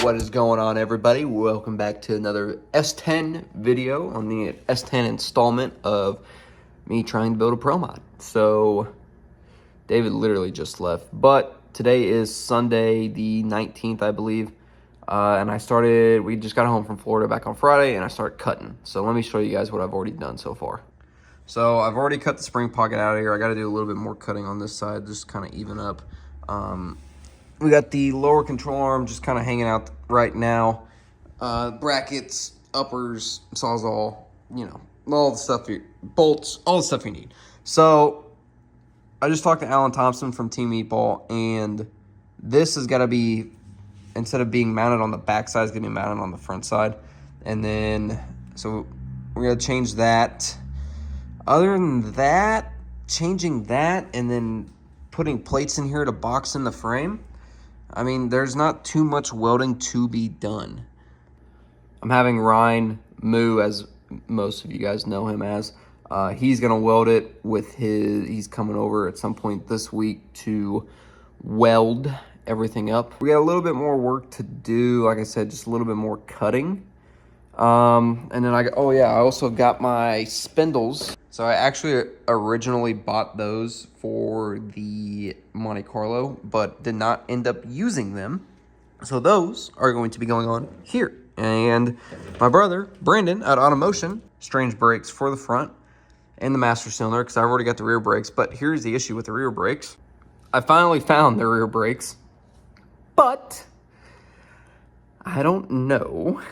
What is going on, everybody? Welcome back to another S10 video on the S10 installment of me trying to build a pro mod. So David literally just left, but today is Sunday the 19th, I believe, and we just got home from Florida back on Friday, and I started cutting. So let me show you guys what I've already done so far. So I've already cut the spring pocket out of here. I got to do a little bit more cutting on this side, just kind of even up. We got the lower control arm just kind of hanging out right now. Brackets, uppers, sawzall, you know, all the stuff, bolts, all the stuff you need. So I just talked to Alan Thompson from Team Meatball, and this has got to be, instead of being mounted on the back side, it's going to be mounted on the front side. And then, so we're going to change that. Other than that, changing that and then putting plates in here to box in the frame, I mean, there's not too much welding to be done. I'm having Ryan Moo, as most of you guys know him as. He's going to weld it with he's coming over at some point this week to weld everything up. We got a little bit more work to do. Like I said, just a little bit more cutting. And then I also got my spindles. So I actually originally bought those for the Monte Carlo, but did not end up using them. So those are going to be going on here. And my brother, Brandon, at Automotion, strange brakes for the front and the master cylinder, because I've already got the rear brakes. But here's the issue with the rear brakes. I finally found the rear brakes, but I don't know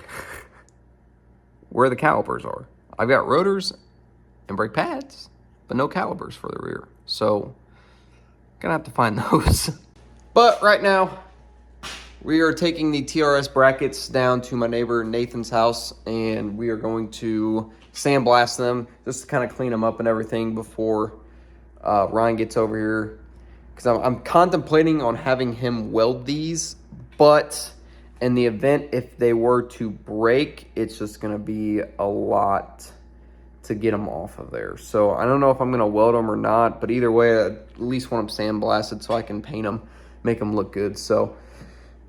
where the calipers are. I've got rotors and brake pads, but no calipers for the rear. So, gonna have to find those. But right now, we are taking the TRS brackets down to my neighbor Nathan's house, and we are going to sandblast them just to kind of clean them up and everything before Ryan gets over here. Because I'm contemplating on having him weld these, but in the event if they were to break, it's just gonna be a lot to get them off of there. So I don't know if I'm gonna weld them or not, but either way, I at least want them sandblasted so I can paint them, make them look good. So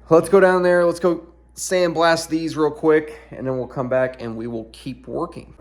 let's go down there, let's go sandblast these real quick, and then we'll come back and we will keep working.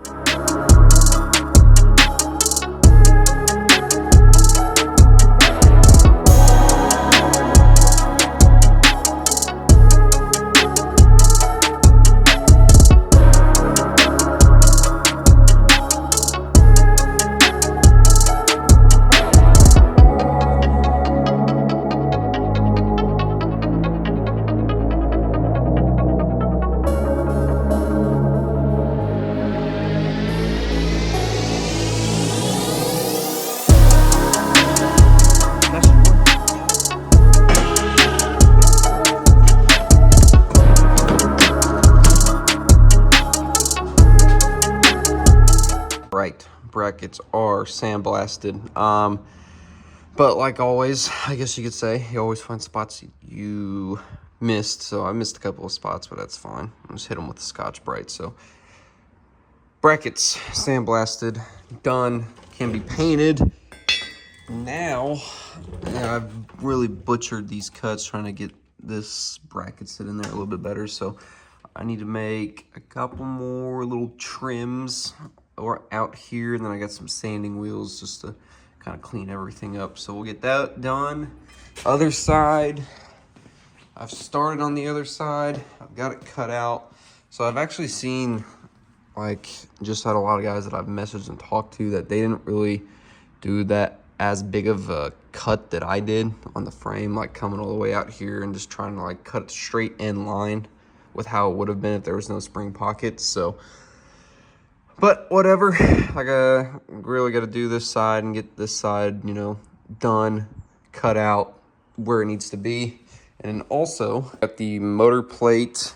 Right, brackets are sandblasted, but like always, I guess you could say, you always find spots you missed. So I missed a couple of spots, but that's fine. I just hit them with the Scotch-Brite. So brackets sandblasted, done, can be painted. Now, I've really butchered these cuts trying to get this bracket sit in there a little bit better. So I need to make a couple more little trims or out here, and then I got some sanding wheels just to kind of clean everything up. So we'll get that done. Other side, I've started on the other side. I've got it cut out. So I've actually seen, like, just had a lot of guys that I've messaged and talked to that they didn't really do that as big of a cut that I did on the frame, like coming all the way out here and just trying to like cut it straight in line with how it would have been if there was no spring pockets. So, but whatever, I really got to do this side and get this side, you know, done, cut out where it needs to be. And also got the motor plate,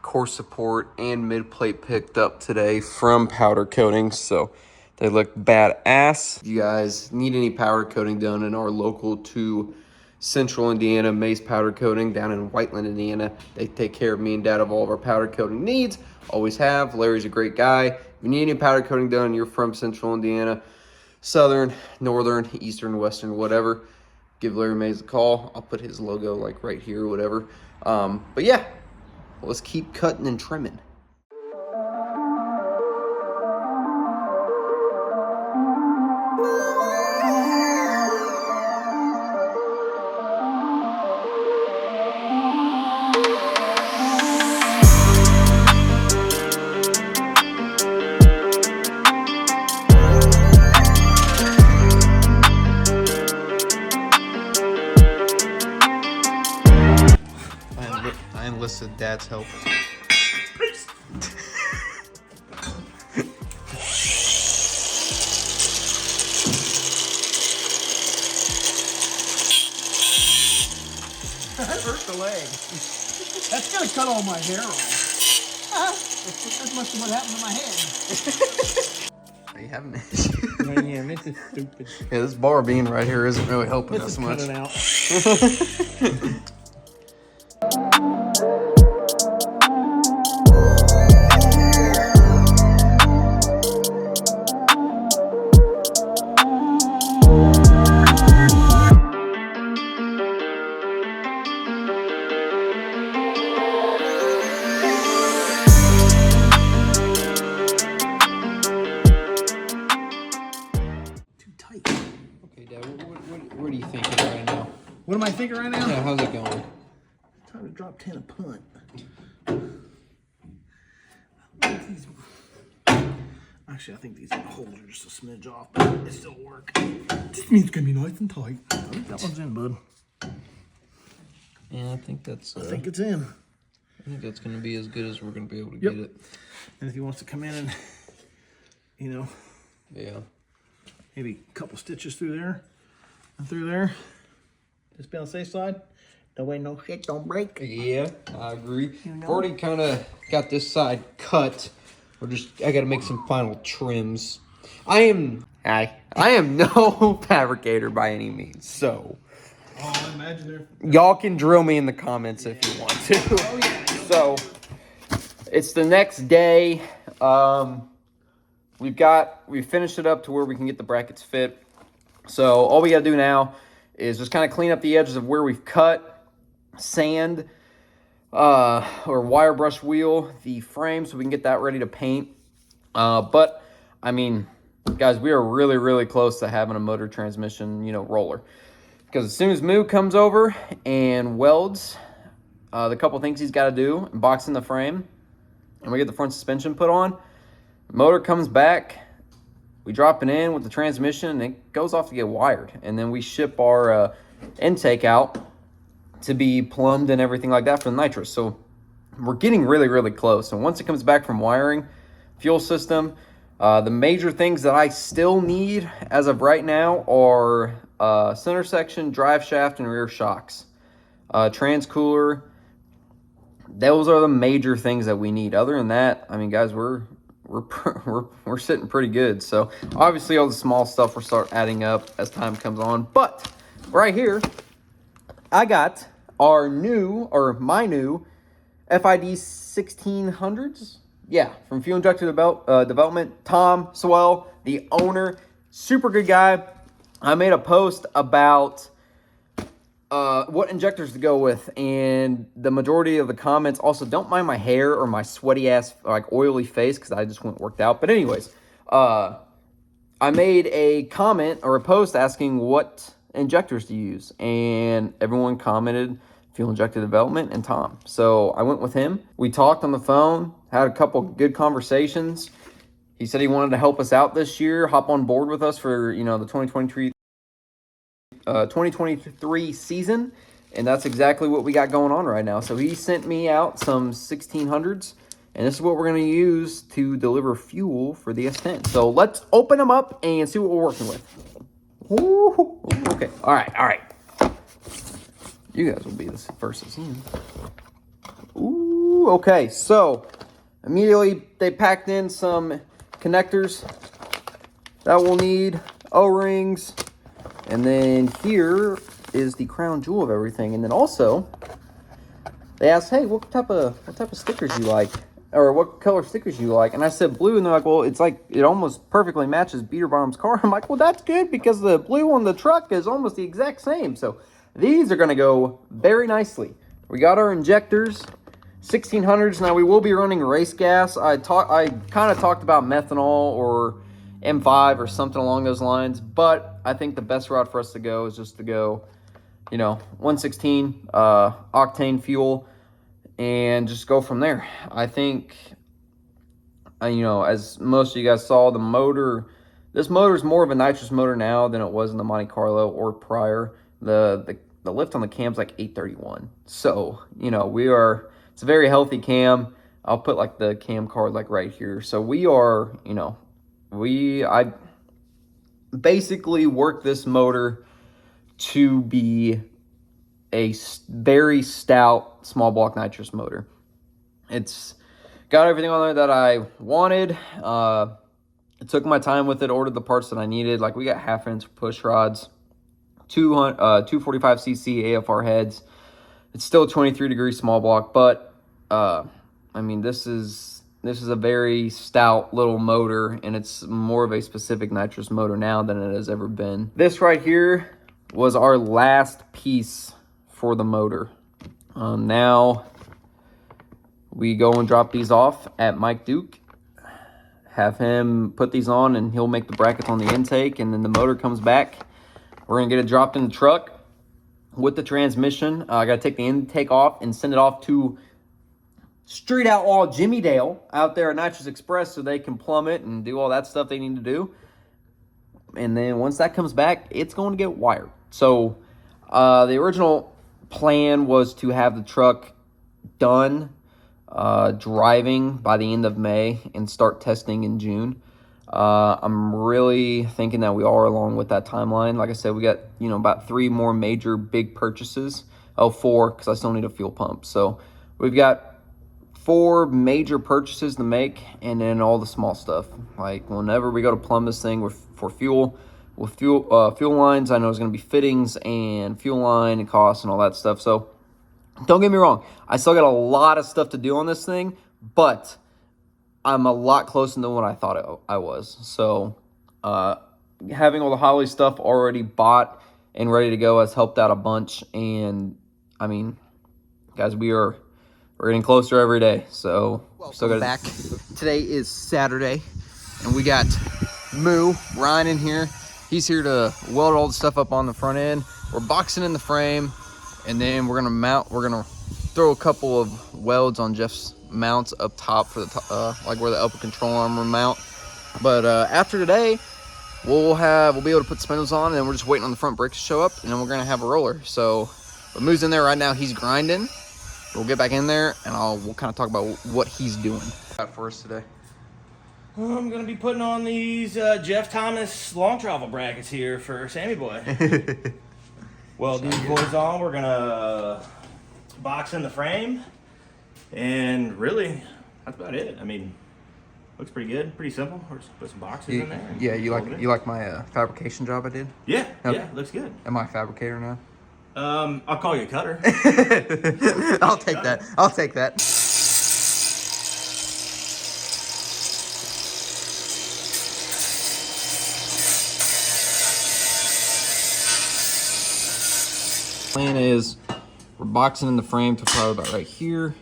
core support, and mid plate picked up today from powder coating. So they look badass. If you guys need any powder coating done and are local to Central Indiana, Mace Powder Coating down in Whiteland, Indiana, they take care of me and Dad of all of our powder coating needs. Always have. Larry's a great guy. If you need any powder coating done and you're from Central Indiana, Southern, Northern, Eastern, Western, whatever, give Larry Mays a call. I'll put his logo like right here or whatever. But yeah, let's keep cutting and trimming. I enlisted Dad's help. That hurt the leg. That's gonna cut all my hair off. That must be what happened to my head. Are you having an issue? Yeah, this is stupid. Yeah, this bar being right here isn't really helping Let's us much. cut it out. Okay, Dad, what are you thinking right now? What am I thinking right now? Yeah, how's it going? Time to drop 10 a punt. Actually, I think these holes are just a smidge off, but it still work. Just means it's gonna be nice and tight. I think that one's in, bud. Yeah, I think that's. I think it's in. I think that's gonna be as good as we're gonna be able to Yep. get it. And if he wants to come in and, you know, Yeah. maybe a couple stitches through there and through there, just be on the safe side. That way no shit don't break. Yeah, I agree. You know? I've already kind of got this side cut. I got to make some final trims. I am no fabricator by any means, so Oh, I imagine they're... y'all can drill me in the comments if you want to. Oh, yeah. So it's the next day. We finished it up to where we can get the brackets fit. So all we got to do now is just kind of clean up the edges of where we've cut, sand, or wire brush wheel the frame so we can get that ready to paint. But I mean, guys, we are really, really close to having a motor transmission, roller. Because as soon as Moo comes over and welds the couple things he's got to do, box in the frame, and we get the front suspension put on, motor comes back, we drop it in with the transmission, and it goes off to get wired. And then we ship our intake out to be plumbed and everything like that for the nitrous. So we're getting really, really close. And once it comes back from wiring, fuel system, the major things that I still need as of right now are center section, drive shaft, and rear shocks. Trans cooler. Those are the major things that we need. Other than that, I mean, guys, we're sitting pretty good. So obviously all the small stuff will start adding up as time comes on. But right here, I got my new FID 1600s. Yeah, from Fuel Injector Development. Tom Swell, the owner, super good guy. I made a post about what injectors to go with, and the majority of the comments also don't mind my hair or my sweaty ass, like oily face, because I just went worked out. But anyways, I made a comment or a post asking what injectors to use, and everyone commented Fuel Injector Development and Tom. So I went with him. We talked on the phone, had a couple good conversations. He said he wanted to help us out this year, hop on board with us for the 2023 2023 season, and that's exactly what we got going on right now. So he sent me out some 1600s, and this is what we're going to use to deliver fuel for the S10. So let's open them up and see what we're working with. Ooh, okay, all right. You guys will be the first to see them. Ooh, okay, so immediately they packed in some connectors that we'll need, O-rings, and then here is the crown jewel of everything. And then also they asked, hey, what type of stickers you like, or what color stickers you like? And I said blue, and they're like, well, it's like it almost perfectly matches Beater Bomb's car. I'm like, well, that's good because the blue on the truck is almost the exact same. So these are going to go very nicely. We got our injectors, 1600s. Now we will be running race gas. I kind of talked about methanol or M5 or something along those lines, but I think the best route for us to go is just to go, 116 octane fuel and just go from there. I think, as most of you guys saw, this motor is more of a nitrous motor now than it was in the Monte Carlo or prior. The lift on the cam's like 831. So, it's a very healthy cam. I'll put like the cam card like right here. So we are, I basically work this motor to be a very stout small block nitrous motor. It's got everything on there that I wanted. I took my time with it, ordered the parts that I needed. Like we got 1/2 inch push rods, 245cc AFR heads. It's still 23 degree small block, but this is a very stout little motor, and it's more of a specific nitrous motor now than it has ever been. This right here was our last piece for the motor. Now we go and drop these off at Mike Duke, have him put these on, and he'll make the brackets on the intake, and then the motor comes back. We're gonna get it dropped in the truck with the transmission. I gotta take the intake off and send it off to Street Outlaw Jimmy Dale out there at Nitrous Express so they can plumb it and do all that stuff they need to do. And then once that comes back, it's going to get wired. So the original plan was to have the truck done driving by the end of May and start testing in June. I'm really thinking that we are along with that timeline. Like I said, we got, about 3 more major big purchases. 4, because I still need a fuel pump. So we've got 4 major purchases to make, and then all the small stuff. Like whenever we go to plumb this thing for fuel, with fuel lines, I know it's going to be fittings and fuel line and costs and all that stuff. So don't get me wrong, I still got a lot of stuff to do on this thing, but I'm a lot closer than what I thought I was. So having all the Holley stuff already bought and ready to go has helped out a bunch. And guys, we're getting closer every day. So Welcome back. Today is Saturday, and we got Ryan in here. He's here to weld all the stuff up on the front end. We're boxing in the frame, and then we're gonna throw a couple of welds on Jeff's mounts up top for the like where the upper control arm will mount. But after today, we'll be able to put spindles on, and then we're just waiting on the front brakes to show up, and then we're gonna have a roller. So but Moo's in there right now. He's grinding. We'll get back in there, and we'll kind of talk about what he's doing. Got for us today. I'm gonna be putting on these Jeff Thomas long travel brackets here for Sammy Boy. Well, these boys on, we're gonna box in the frame, and really, that's about it. Looks pretty good, pretty simple. We'll just put some boxes in there. Yeah, you like my fabrication job I did? Yeah, okay. Yeah, looks good. Am I a fabricator now? I'll call you a cutter. I'll take that. I'll take that. Plan is we're boxing in the frame to probably about right here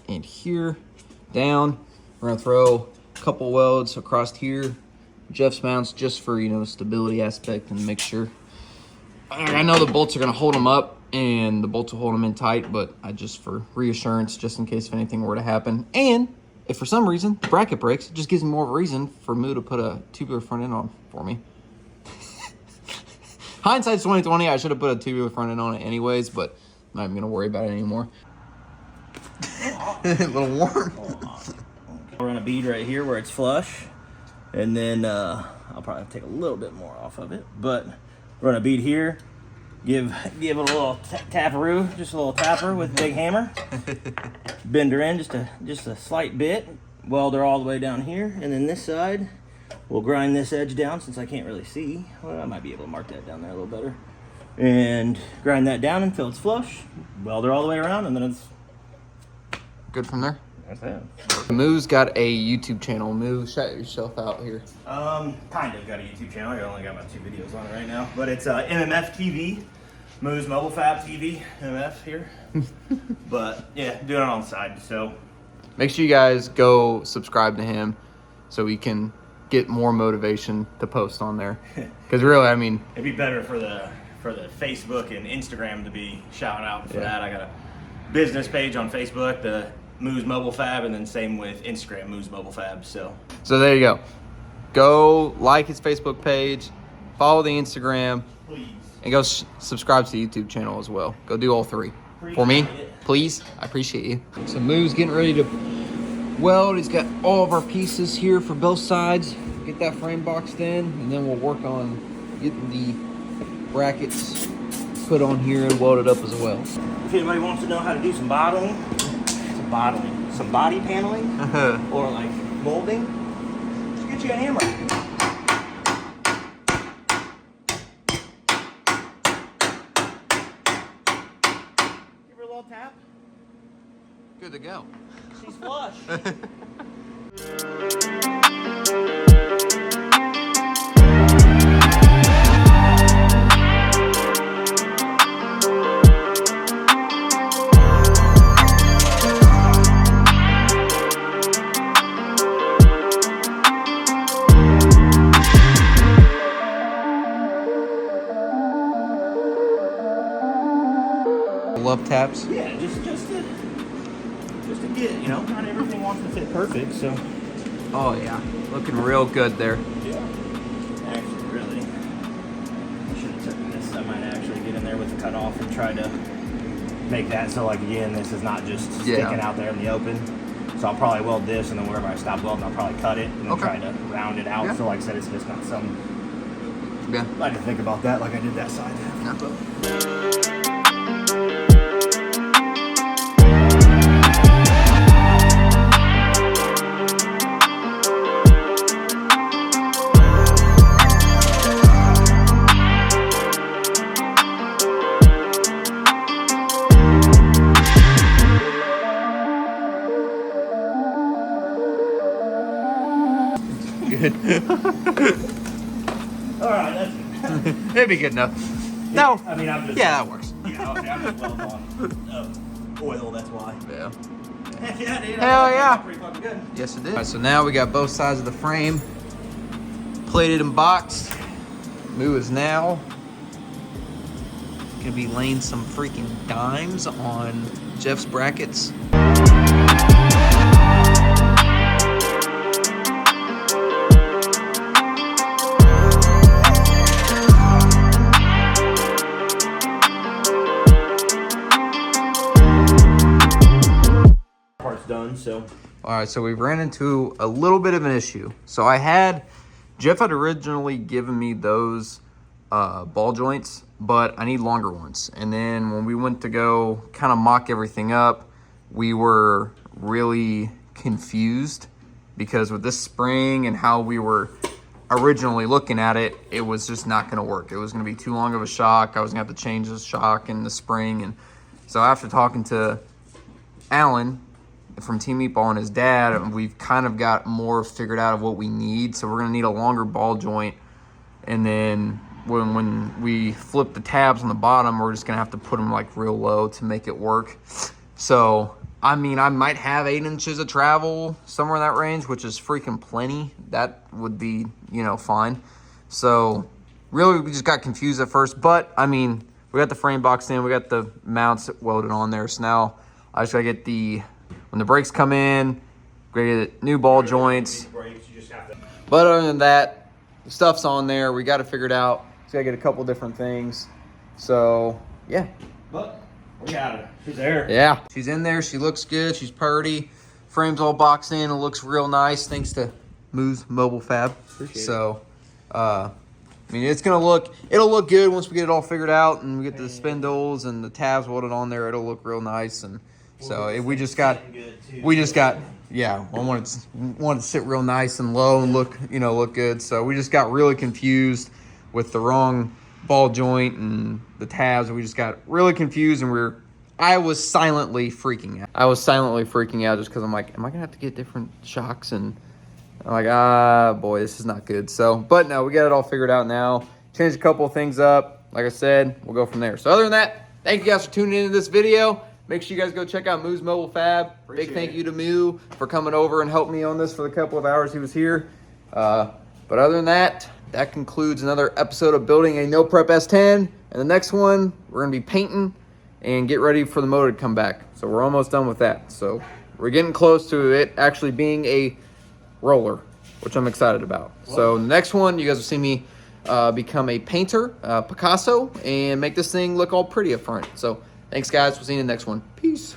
and here down. We're gonna throw a couple welds across here, Jeff's mounts, just for the stability aspect and make sure. I know the bolts are gonna hold them up and the bolts will hold them in tight, but I just for reassurance, just in case if anything were to happen. And if for some reason the bracket breaks, it just gives me more of a reason for Moo to put a tubular front end on for me. Hindsight's 2020. I should have put a tubular front end on it anyways, but I'm not even gonna worry about it anymore. A little warm. We're gonna bead right here where it's flush, and then I'll probably take a little bit more off of it, but we're gonna bead here. Give it a little taparoo, just a little tapper with a big hammer. Bend her in just a slight bit. Weld her all the way down here, and then this side, we'll grind this edge down since I can't really see. Well, I might be able to mark that down there a little better. And grind that down until it's flush. Weld her all the way around, and then it's good from there. that's it. Moo's got a YouTube channel. Moo, shout yourself out here. Kind of got a YouTube channel. I only got about 2 videos on it right now, but it's MMF TV, Moo's Mobile Fab TV, MMF here. But yeah, doing it on the side. So make sure you guys go subscribe to him so we can get more motivation to post on there. Because really, I mean, it'd be better for the Facebook and Instagram to be shouting out for that. I got a business page on Facebook, the Moo's Mobile Fab, and then same with Instagram, Moo's Mobile Fab. So there you go. Go like his Facebook page, follow the Instagram, please, and go subscribe to the YouTube channel as well. Go do all 3 for me, please. I appreciate you. So Moo's getting ready to weld. He's got all of our pieces here for both sides. Get that frame boxed in, and then we'll work on getting the brackets put on here and welded up as well. if anybody wants to know how to do some some body paneling, or like molding, just get you a hammer. Give her a little tap. Good to go. She's flush. Love taps. Yeah, just to get, you know, not everything wants to fit perfect, so. Oh yeah, looking real good there. Yeah. Actually, really, I should have taken this. I might actually get in there with the cutoff and try to make that so, like, again, this is not just sticking out there in the open. So I'll probably weld this, and then wherever I stop welding, I'll probably cut it and then try to round it out. So, like I said, it's just not some. Yeah. I didn't think about that like I did that side. Good. All right, that's it. It'd be good enough. No. I mean, I'm just. Yeah, that works. Yeah, okay, I'm just welding on oil, that's why. Yeah. Heck yeah, dude. Hell yeah. Pretty fucking good. Yes, it did. All right, so now we got both sides of the frame plated and boxed. Moo is now gonna be laying some freaking dimes on Jeff's brackets. Done, so All right, so we ran into a little bit of an issue. So Jeff had originally given me those ball joints, but I need longer ones. And then when we went to go kind of mock everything up, we were really confused because with this spring and how we were originally looking at it, it was just not going to work. It was going to be too long of a shock. I was going to have to change the shock and the spring. And so after talking to Alan from Team Meatball and his dad, we've kind of got more figured out of what we need. So we're gonna need a longer ball joint, and then when we flip the tabs on the bottom, we're just gonna have to put them like real low to make it work. So I mean, I might have 8 inches of travel, somewhere in that range, which is freaking plenty. That would be, you know, fine. So really, we just got confused at first, but I mean, we got the frame boxed in, we got the mounts welded on there. So now I just gotta get when the brakes come in, get new ball joints. But other than that, the stuff's on there. We got to figure it out. He's got to get a couple different things. So, yeah. But we got her. She's there. Yeah. She's in there. She looks good. She's purty. Frame's all boxed in. It looks real nice thanks to Moo's Mobile Fab. So, I mean, it'll look good once we get it all figured out and we get the spindles and the tabs welded on there. It'll look real nice. And so we just got, yeah, I wanted to sit real nice and low and look good. So we just got really confused with the wrong ball joint and the tabs. We just got really confused and I was silently freaking out just because I'm like, am I gonna have to get different shocks? And I'm like, boy, this is not good. So, but no, we got it all figured out now. Changed a couple of things up. Like I said, we'll go from there. So other than that, thank you guys for tuning into this video. Make sure you guys go check out Moo's Mobile Fab. Big thank you to Moo for coming over and helping me on this for the couple of hours he was here. But other than that, that concludes another episode of building a no prep S10. And the next one, we're gonna be painting and get ready for the motor to come back. So we're almost done with that. So we're getting close to it actually being a roller, which I'm excited about. So the next one, you guys will see me become a painter, Picasso, and make this thing look all pretty up front. So thanks guys, we'll see you in the next one. Peace.